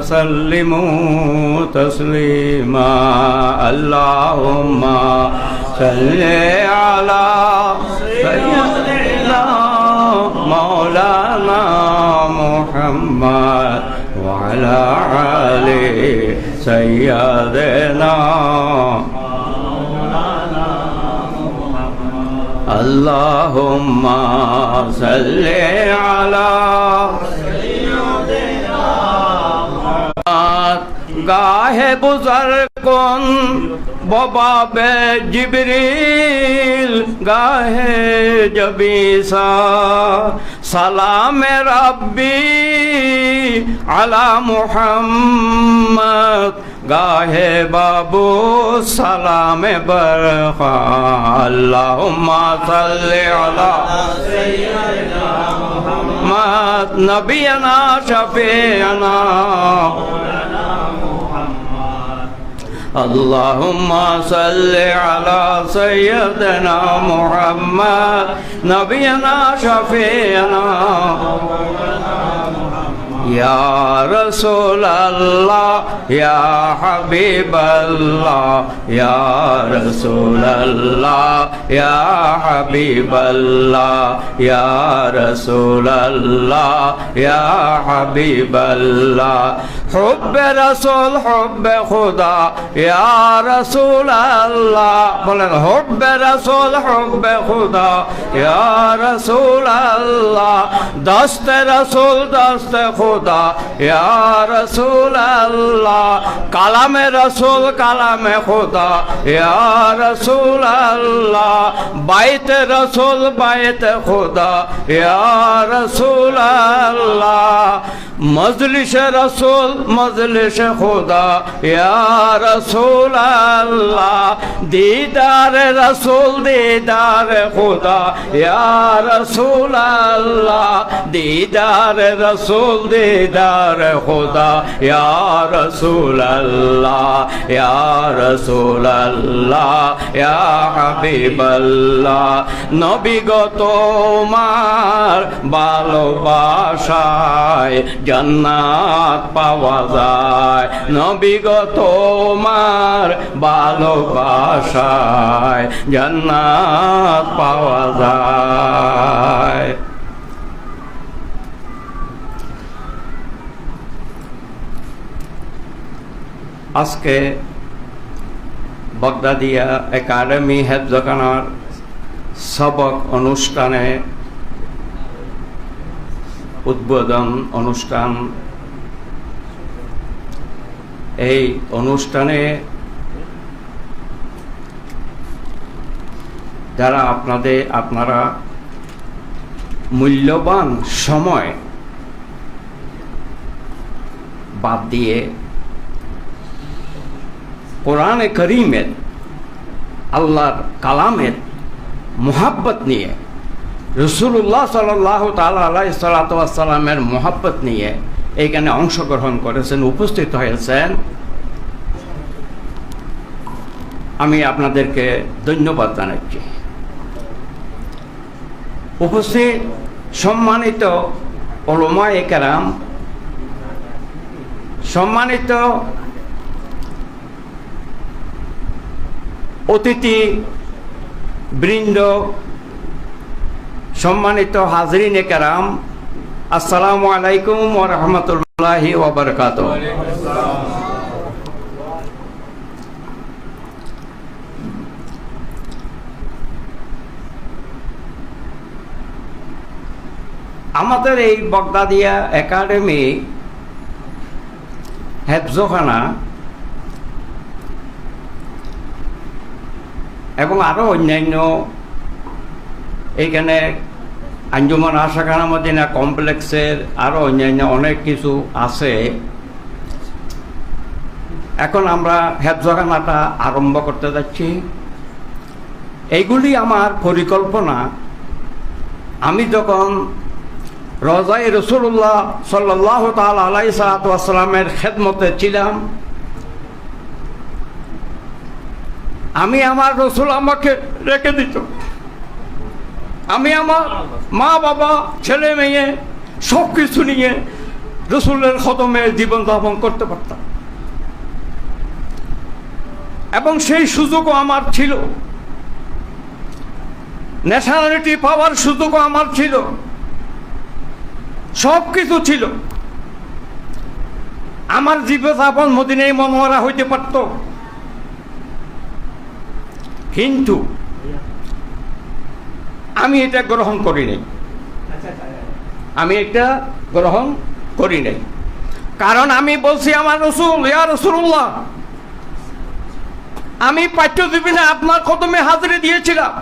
وسلموا تسليما اللهم صل على سيدنا مولانا محمد وعلى آل سيدنا اللهم صل على سيدنا محمد গাহে বুজার কোন ববাবে জিবরিল গাহে জবিসা সালামে রাব্বি আলা মুহাম্মদ গাহে বাবু সালামে বরখা আল্লাহুম্মা সাল্লি আলা সাইয়্যিদিনা মুহাম্মদ নবিয়ানা শাফিয়ানা اللهم صل على سيدنا محمد نبينا شفيعنا يا رسول الله يا حبيب الله يا رسول الله يا حبيب الله يا رسول الله يا حبيب الله حب رسول حب خدا يا رسول الله بولن حب رسول حب خدا يا رسول الله دست رسول دست خدا يا رسول الله کلام رسول کلام خدا يا رسول الله بیت رسول بیت خدا يا رسول الله مجلس رسول مجلس خدا يا رسول الله دیدار رسول دیدار خدا يا رسول الله دیدار رسول دیدار خدا يا رسول الله يا رسول الله يا حبيب الله নবী গো তোমার ভালোবাসায় জান্নাত পাওয়া যায় নবী গো তোমার ভালোবাসায় জান্নাত পাওয়া যায় আজকে বাগদাদিয়া একাডেমি হেফজখানার সবক অনুষ্ঠানে উদ্বোধন অনুষ্ঠান এই অনুষ্ঠানে যারা আপনারা মূল্যবান সময় বাদ দিয়ে কোরআনে করিমের আল্লাহর কালামের মোহাব্বত নিয়ে রাসূলুল্লাহ সাল্লাল্লাহু তাআলা আলাইহি সাল্লাতু ওয়াস সালামের মোহাব্বত নিয়ে এইখানে অংশগ্রহণ করেছেন উপস্থিত হয়েছেন আমি আপনাদেরকে ধন্যবাদ জানাচ্ছি উপস্থিত সম্মানিত উলামায়ে কেরাম সম্মানিত অতিথি বৃন্দ সম্মানিত হাজরিনে কেরাম আসসালামু আলাইকুম ওয়া রাহমাতুল্লাহি ওয়া বারাকাতুহু আমাদের এই বাগদাদিয়া একাডেমি হেফজখানা এবং আরো অন্যান্য এইখানে আঞ্জুমান আশাখানা মদিনা কমপ্লেক্সের আরো অন্যান্য অনেক কিছু আছে এখন আমরা হেফজখানাটা আরম্ভ করতে যাচ্ছি এইগুলি আমার পরিকল্পনা আমি যখন রওজায়ে রাসূলুল্লাহ সাল্লাল্লাহু তাআলা আলাইহি ওয়াসাল্লামের খেদমতে ছিলাম আমি আমার রসুল আমাকে রেখে দিত আমি আমার মা বাবা ছেলে মেয়ে সব কিছু নিয়ে রসুলের কদমে জীবনযাপন করতে পারতাম, এবং সেই সুযোগও আমার ছিল, ন্যাশনালিটি পাওয়ার সুযোগও আমার ছিল, সব কিছু ছিল। আমার জীবনযাপন মদিনায় মনোহরা হইতে পারত, কিন্তু আমি এটা গ্রহণ করি নাই। আমি এটা গ্রহণ করি নাই, কারণ আমি বলছি আমার রসুল, ইয়া রাসূলুল্লাহ, আমি পাঠ্যজীবী না, আপনার কদমে হাজিরি দিয়েছিলাম।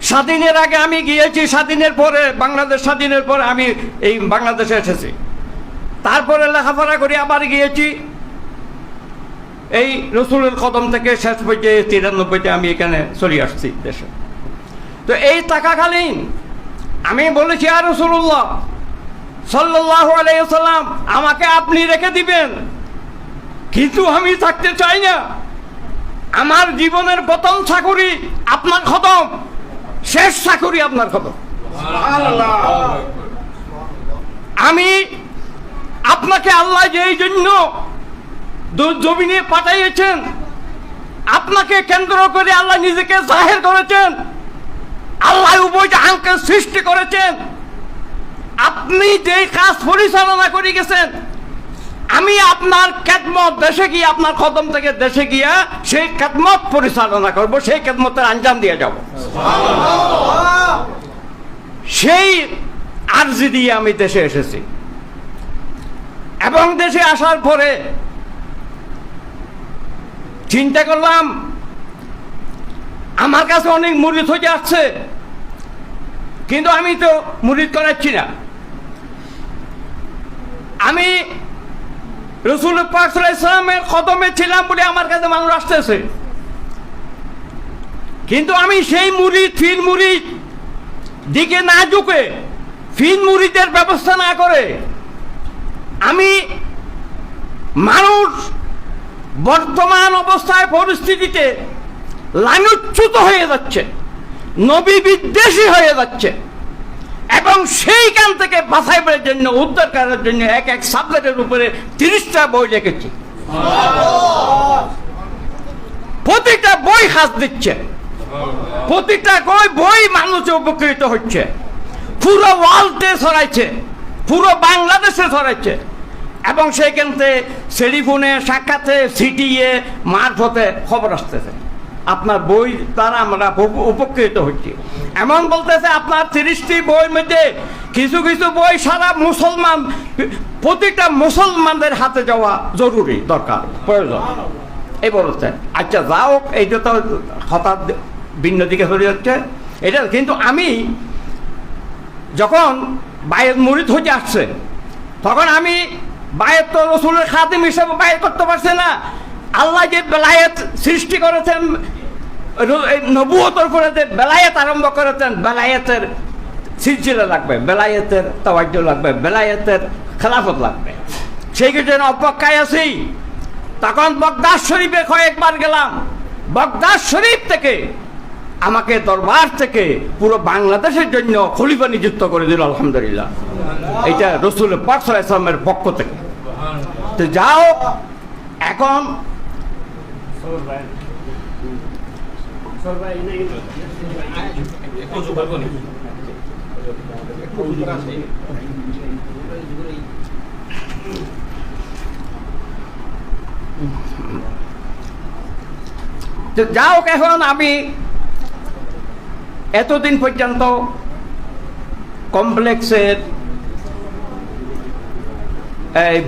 স্বাধীনের আগে আমি গিয়েছি, স্বাধীনের পরে, বাংলাদেশ স্বাধীনের পরে আমি এই বাংলাদেশে এসেছি, তারপরে লেখাপড়া করে আবার গিয়েছি এই রসুলের কদম থেকে শেষ পর্যায়ে 93-তে আমি এখানে চলে আসছি দেশে। তো এই থাকাকালীন আমি বলেছি, ইয়া রাসূলুল্লাহ সাল্লাল্লাহু আলাইহি ওয়াসাল্লাম, আমাকে আপনি রেখে দিবেন, কিন্তু আমি থাকতে চাই না। আমার জীবনের প্রথম চাকরি আপনার কদম, শেষ চাকরি আপনার কদম। আমি আপনাকে আল্লাহ যেই জন্য জমিনে পাঠাইয়েছেন, আপনাকে কেন্দ্র করে আল্লাহ নিজেকে জাহির করেছেন, আল্লাহ উভয় জাহানকে সৃষ্টি করেছেন। আপনি যেই কাজ পরিচালনা করে গেছেন, আমি আপনার খেদমত দেশে গিয়ে, আপনার কদম থেকে দেশে গিয়া সেই খেদমত পরিচালনা করব, সেই খেদমতের আঞ্জাম দিয়ে যাব। সেই আরজি দিয়ে আমি দেশে এসেছি, এবং দেশে আসার পরে চিন্তা করলাম আমার কাছে অনেক মুরিদ হয়ে যাচ্ছে, কিন্তু আমি তো মুরিদ করাচ্ছি না। আমি রসুল পাক সাল্লাল্লাহু আলাইহি ওয়াসাল্লামের কদমে ছিলাম বলে আমার কাছে মানুষ আসতেছে, কিন্তু আমি সেই মুরিদ, ফির মুরিদ দিকে না ঝুঁকে, ফির মুরিদের ব্যবস্থা না করে, আমি মানুষ বর্তমান অবস্থায় পরিস্থিতিতে লাইনচ্যুত হয়ে যাচ্ছে, নবী বিদ্বেষী হয়ে যাচ্ছে, এবং সেইখান থেকে বাঁচাইবার জন্য, উদ্ধার করার জন্য এক এক সাবজেক্টের উপরে 30টা বই লিখেছি। প্রতিটা বই কাজ দিচ্ছে, প্রতিটা বই মানুষ উপকৃত হচ্ছে, পুরো ওয়ার্ল্ডে ছড়াইছে, পুরো বাংলাদেশে ছড়াইছে, এবং সেইখান থেকে টেলিফোনে, সাক্ষাতে, সিটিএ মারফতে খবর আসতেছে। আপনার বই দ্বারা আমরা উপকৃত হচ্ছি। এমন বলতেছে আপনার 30টি বইয়ের মধ্যে কিছু কিছু বই সারা মুসলমান, প্রতিটা মুসলমানদের হাতে যাওয়া জরুরি, দরকার, প্রয়োজন, এই বলছে। আচ্ছা যাও, এইটা তো হঠাৎ ভিন্ন দিকে চলে যাচ্ছে এটা। কিন্তু আমি যখন বায়েত মুরিদ হতে আসছে, তখন আমি বায়েত তো রসুলের খাদিম হিসেবে বায়েত করতে পারছে না। আল্লাহ যে বেলায়েত সৃষ্টি করেছেন, নবুয়তের করে যে বেলায়েত আরম্ভ করেছেন, বেলায়েতের সিলসিলা লাগবে, বেলায়েতের তাওয়াজ্জুহ লাগবে, বেলায়েতের খেলাফত লাগবে। সেই জন্য অপেক্ষায় আছি। তখন বাগদাদ শরীফে কয়েকবার গেলাম, বাগদাদ শরীফ থেকে আমাকে দরবার থেকে পুরো বাংলাদেশের জন্য খলিফা নিযুক্ত করে দিল, আলহামদুলিল্লাহ। এটা রসুল পাক সাল্লাল্লাহু আলাইহি ওয়াসাল্লামের পক্ষ থেকে। তো যাও, এখন যাও, এখন আমি এতদিন পর্যন্ত কমপ্লেক্সের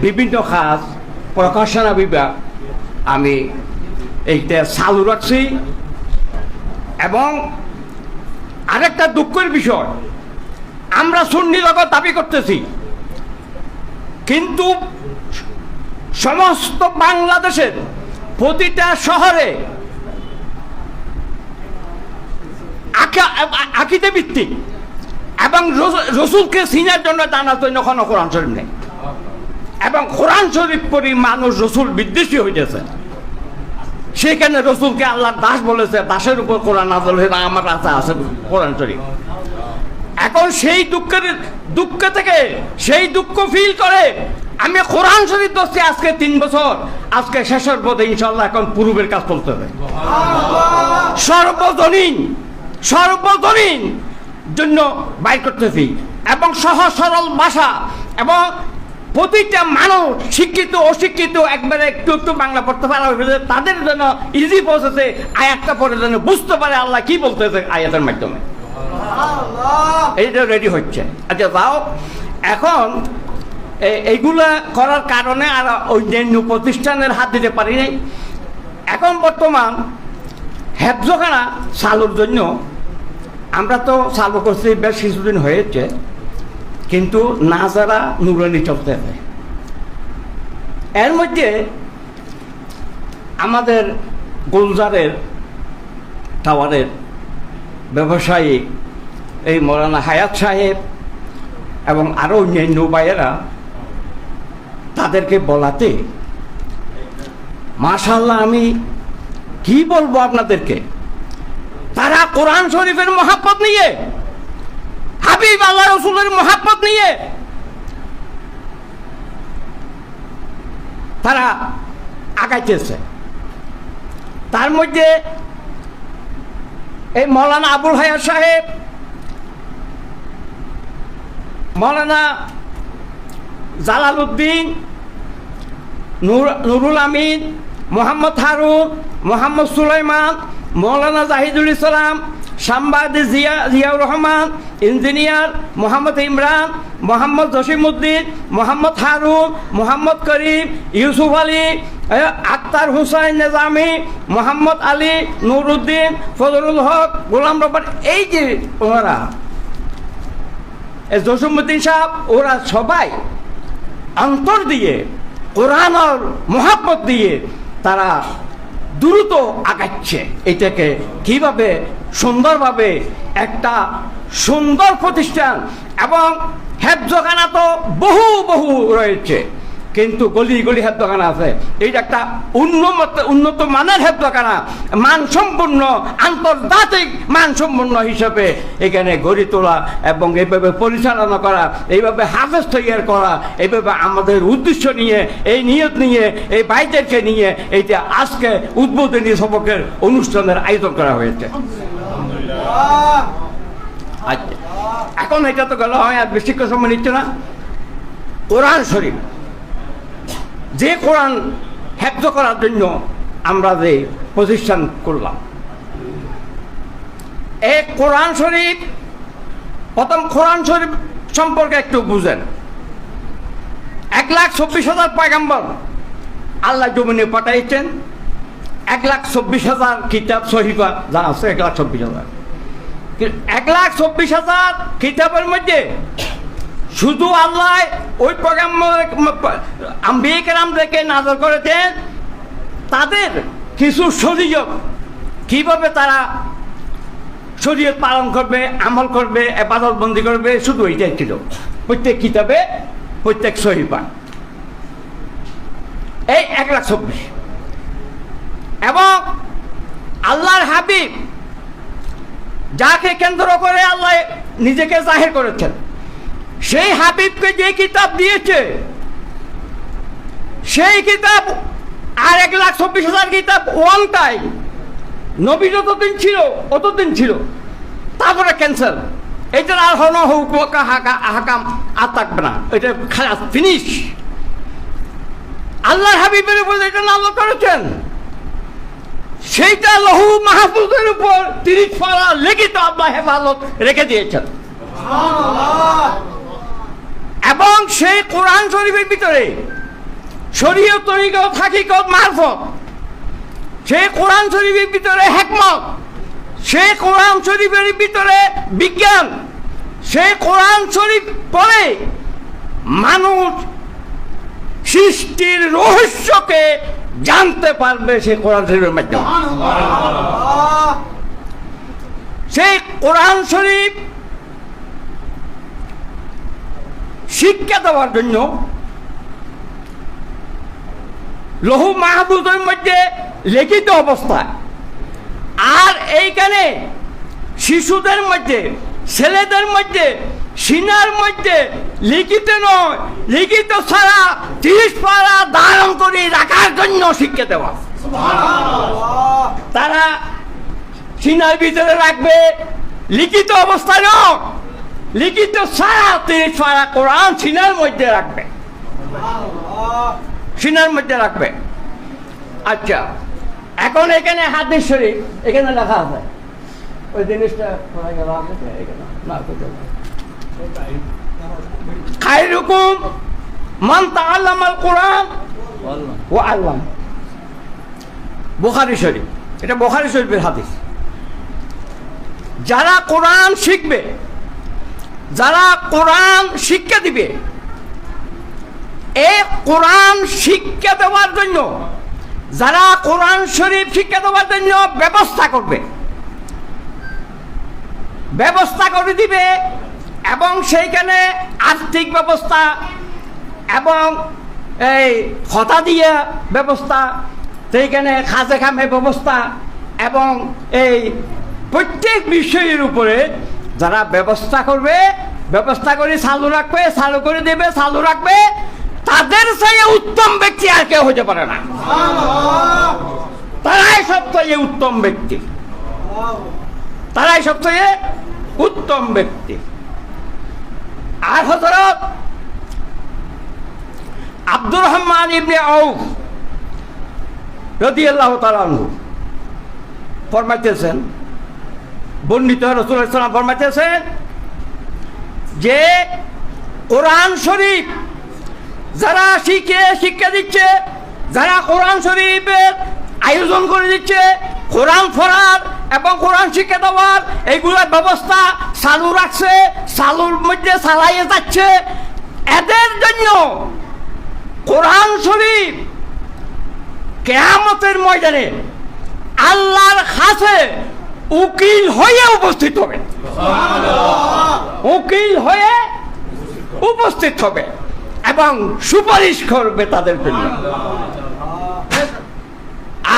বিভিন্ন কাজ, প্রকাশনা বিভাগ আমি এইটা চালু রাখছি। এবং আরেকটা দুঃখের বিষয়, আমরা সুন্নি জগৎ দাবি করতেছি, কিন্তু সমস্ত বাংলাদেশের প্রতিটা শহরে আকিদা ভিত্তিক এবং রসুলকে চিনার জন্য জানার জন্য কোনো কোরআন শরীফ নেই, এবং কোরআন শরীফ পড়ি মানুষ রসুল বিদ্বেষী হইতেছে। সেখানে রসুলকে আল্লাহর দাস বলেছে, দাসের উপর কোরআন নাযিল হয়েছে, আমার কাছে আছে কোরআন শরীফ। এখন সেই দুঃখ থেকে সেই দুঃখ ফিল করে আমি কোরআন শরীফ দোষে আজকে 3 বছর, আজকে শেষের পথে ইনশাল্লাহ এখন পূর্বের কাজ করতে হবে। সর্বজনীন জন্য বাইর করতেছি এবং সহজ সরল ভাষা এবং প্রতিটা মানুষ শিক্ষিত অশিক্ষিত একবারে একটু একটু বাংলা পড়তে পারা তাদের জন্য ইজি প্রসেসে আয়াতটা পড়ে যেন বুঝতে পারে আল্লাহ কি বলতেছে আয়াতের মাধ্যমে। এইটা রেডি হচ্ছে। আচ্ছা যাও, এখন এইগুলা করার কারণে আর অন্যান্য প্রতিষ্ঠানের হাত দিতে পারি নাই। এখন বর্তমান হেফজখানা চালুর জন্য আমরা তো চালু করছি বেশ কিছুদিন হয়েছে, কিন্তু নাজারা নুরানি চলতে হবে। এর মধ্যে আমাদের গুলজারের টাওয়ারের ব্যবসায়ী এই মৌলানা হায়াত সাহেব এবং আরও অন্যান্য ভাইয়েরা তাদেরকে বলাতে মাশাআল্লাহ আমি কি বলবো আপনাদেরকে, তারা কোরআন শরীফের মহাব্বত নিয়ে, হাবিব আল্লাহ রসুলের মহাব্বত নিয়ে তারা আগাইতেছে। তার মধ্যে এই মৌলানা আবুল হায়াত সাহেব, মৌলানা জালালউদ্দিন, নুরুল আমিন, মোহাম্মদ হারুন, মোহাম্মদ সুলাইমান, মৌলানা জাহিদুল ইসলাম, সাংবাদিক জিয়াউর রহমান, ইঞ্জিনিয়ার মোহাম্মদ ইমরান, মোহাম্মদ জসিমউদ্দিন, মোহাম্মদ হারুন, মোহাম্মদ করিম, ইউসুফ আলী, আক্তার হুসাইন নিজামি, মোহাম্মদ আলী, নুরুদ্দিন, ফজলুল হক, গোলাম রব্বানী, এই যে ওনারা জসিমউদ্দিন সাহেব, ওরা সবাই অন্তর দিয়ে কোরআনের মহাব্বত দিয়ে তারা দ্রুত আগাচ্ছে। এটাকে কিভাবে সুন্দরভাবে একটা সুন্দর প্রতিষ্ঠান এবং হেফজখানা তো বহু রয়েছে, কিন্তু গলি গলি হেফজখানা আছে। এইটা একটা উন্নত মানের হেফজখানা, মানসম্পন্ন আন্তর্জাতিক মানসম্পন্ন হিসাবে এখানে গড়ে তোলা এবং এইভাবে পরিচালনা করা, এইভাবে হাফেজ তৈরি করা, এইভাবে আমাদের উদ্দেশ্য নিয়ে, এই নিয়ত নিয়ে, এই ভাইদেরকে নিয়ে এইটা আজকে উদ্বোধনী সবকের অনুষ্ঠানের আয়োজন করা হয়েছে। আচ্ছা, এখন এটা তো গেল হয়, আর বেশি সময় নিচ্ছে না। কোরআন শরীফ, যে কোরআন হেফজ করার জন্য আমরা যে প্রতিষ্ঠান করলাম, এই কোরআন শরীফ, প্রথম কোরআন শরীফ সম্পর্কে একটু বুঝেন। 1,24,000 পয়গম্বর আল্লাহ জমিনে পাঠাইছেন, 1,24,000 কিতাব সহিফা যা আছে 1,24,000। 1,24,000 কিতাবের মধ্যে শুধু আল্লাহ ওই আম্বিয়া কেরামদেরকে নাযিল করেছেন তাদের কিছু শরীয়ত, কিভাবে তারা শরীয়ত পালন করবে, আমল করবে, ইবাদত বন্দি করবে, শুধু এইটাই ছিল প্রত্যেক কিতাবে, প্রত্যেক সহিফা। এই 1,24,000 এবং আল্লাহর হাবিব যাকে কেন্দ্র করে আল্লাহ নিজেকে জাহির করেছেন, সেই হাবিবকে যে কিতাব দিয়েছে সেই কিতাব আর 1,24,000 কিতাব ওয়ান টাইম। নবী যতদিন ছিল অতদিন ছিল, তারপরে ক্যান্সেল। এটার আর হন হাকাম আর থাকবে না, এটা খালাস, ফিনিশ। আল্লাহর হাবিবের উপর এটা নাযিল করেছেন, সেইটা লৌহ মাহফুজের উপর 30 পারা লিখিত আল্লাহ হেফাজত রেখে দিয়েছেন। এবং সেই কোরআন শরীফের ভিতরে শরীয়ত, তরিকত, হাকিকত, মারফত, সেই কোরআন শরীফের ভিতরে হিকমত, সেই কোরআন শরীফের ভিতরে বিজ্ঞান, সেই কোরআন শরীফ পড়ে মানুষ সৃষ্টির রহস্যকে জানতে পারবে সেই কোরআন শরীফের মাধ্যমে। সেই কোরআন শরীফ শিক্ষা দেওয়ার জন্য লৌহ মাহফুজের মধ্যে লিখিত অবস্থায়, আর এইখানে শিশুদের মধ্যে ছেলেদের মধ্যে সিনার মধ্যে লিখিত নয়, লিখিত ছাড়া 30 পারা ধারণ করে রাখার জন্য শিক্ষা দেওয়া। তারা সিনার ভিতরে রাখবে, লিখিত অবস্থায় নয়, লিখিত ছাড়া 30 পারা কোরআন সিনার মধ্যে রাখবে, সিনার মধ্যে রাখবে। আচ্ছা, এখন এখানে হাদিস শরীফ এখানে লেখা আছে, ওই জিনিসটা খায়রুকুম মান তাআল্লামাল কোরআন ওয়া আল্লাম। বুখারী শরীফ, এটা বুখারী শরীফের হাদিস। যারা কোরআন শিখবে, যারা কোরআন শিক্ষা দিবে, এই কোরআন শিক্ষা দেওয়ার জন্য, যারা কোরআন শরীফ শিক্ষা দেওয়ার জন্য ব্যবস্থা করবে, ব্যবস্থা করে দিবে, এবং সেইখানে আর্থিক ব্যবস্থা এবং এই খতা দিয়ে ব্যবস্থা, সেইখানে খাজে খামে ব্যবস্থা, এবং এই প্রত্যেক বিষয়ের উপরে যারা ব্যবস্থা করবে, ব্যবস্থা করে চালু রাখবে, চালু করে দেবে, চালু রাখবে, তাদের চেয়ে উত্তম ব্যক্তি আর কেউ হতে পারে না। তারাই সবচেয়ে উত্তম ব্যক্তি, তারাই সবচেয়ে উত্তম ব্যক্তি। আর হযরত আব্দুর রহমান ইবনে আউফ রাদিয়াল্লাহু তাআলা আনহু ফরমাইতেছেন, বর্ণিত রাসূলুল্লাহ সাল্লাল্লাহু আলাইহি ওয়াসাল্লাম ফরমাইতেছেন যে কোরআন শরীফ যারা শিক্ষা দিচ্ছে, যারা কোরআন শরীফের আয়োজন করে দিচ্ছে, কোরআন পড়ার এবং কোরআন শিক্ষা দেওয়ার এইগুলোর ব্যবস্থা চালু রাখছে, চালুর মধ্যে চালাইয়ে যাচ্ছে, এদের জন্য কোরআন শরীফ কিয়ামতের ময়দানে আল্লাহর কাছে উকিল হয়ে উপস্থিত হবে, উকিল হয়ে উপস্থিত হবে এবং সুপারিশ করবে তাদের জন্য।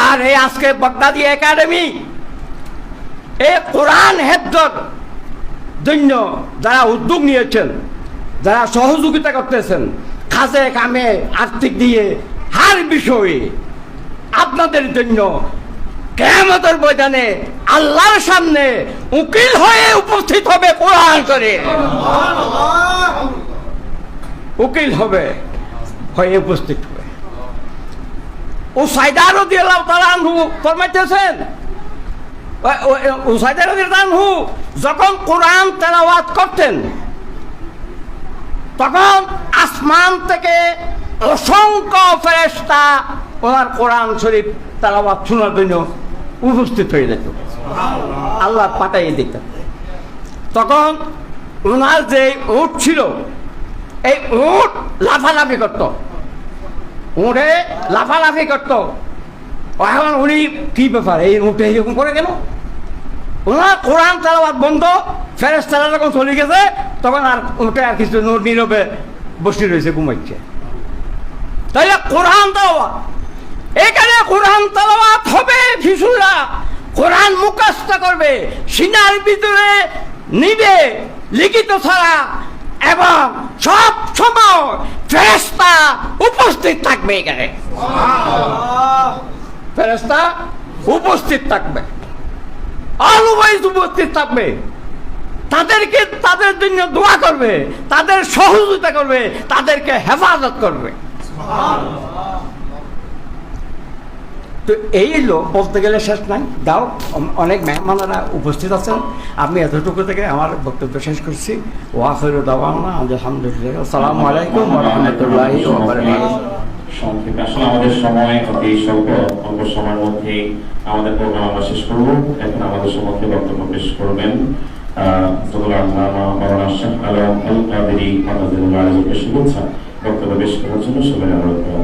আর এই আজকে বাগদাদি একাডেমি এই কোরআন হেফজের জন্য যারা উদ্যোগ নিয়েছেন, যারা সহযোগিতা করতেছেন, খাজে কামে আর্থিক দিয়ে হার বিষয়ে আপনাদের জন্য কিয়ামতের ময়দানে আল্লাহর সামনে উকিল হয়ে উপস্থিত হবে কোরআন শরীফ, উকিল হবে হয়ে উপস্থিত হবে। উসাইদা রাদিয়াল্লাহু তাআলা আনহু ফরমাইতেছেন, উসাইদা রাদিয়াল্লাহু আনহু যখন কোরআন তেলাওয়াত করতেন, তখন আসমান থেকে অসংখ্য ফেরেশতা ওনার কোরআন শরীফ তেলাওয়াত শোনার জন্য উপস্থিত হয়ে যেত, আল্লাহ পাঠাইয়ে দিতেন। তখন ওনার যে উট ছিল, এই উট লাফালাফি করত, উঠে লাফালাফি করত। এখন উনি কি ব্যাপার, এই উঠে এরকম করে কেন? ওনার কোরআন তেলাওয়াত বন্ধ, ফেরেশতারা যখন চলে গেছে তখন আর উঠে আর কিছু নীরবে বসে রয়েছে, ঘুমাচ্ছে। তাইলে কোরআন তেলাওয়াত, এখানে কোরআন তেলাওয়াত হবে, শিশুরা কোরআন মুখস্থ করবে, সিনার ভিতরে নিবে লিখিত ছাড়া, এবং সব সময় ফেরেশতা উপস্থিত থাকবে, এখানে ফেরেশতা উপস্থিত থাকবে, অলওয়েজ উপস্থিত থাকবে, তাদেরকে তাদের জন্য দোয়া করবে, তাদের সহযোগিতা করবে, তাদেরকে হেফাজত করবে। তো এই লোক বলতে গেলে শেষ নাই, দাও অনেক মেহমানেরা উপস্থিত আছেন, আমি এতটুকু থেকে আমার বক্তব্য শেষ করছি। ওয়াখিরু দাওয়ানা আলহামদুলিল্লাহ, আসসালামু আলাইকুম ওয়া রাহমাতুল্লাহি ওয়া বারাকাতুহু। সংক্ষেপে আসলে আমাদের সময় অতি স্বল্প, অল্প সময়ের মধ্যে আমাদের প্রোগ্রাম আমরা শেষ করব। এখন আমাদের সম্মুখে বক্তব্য পেশ করবেন বক্তব্য পেশ করার জন্য সবাই অনুরোধ করা।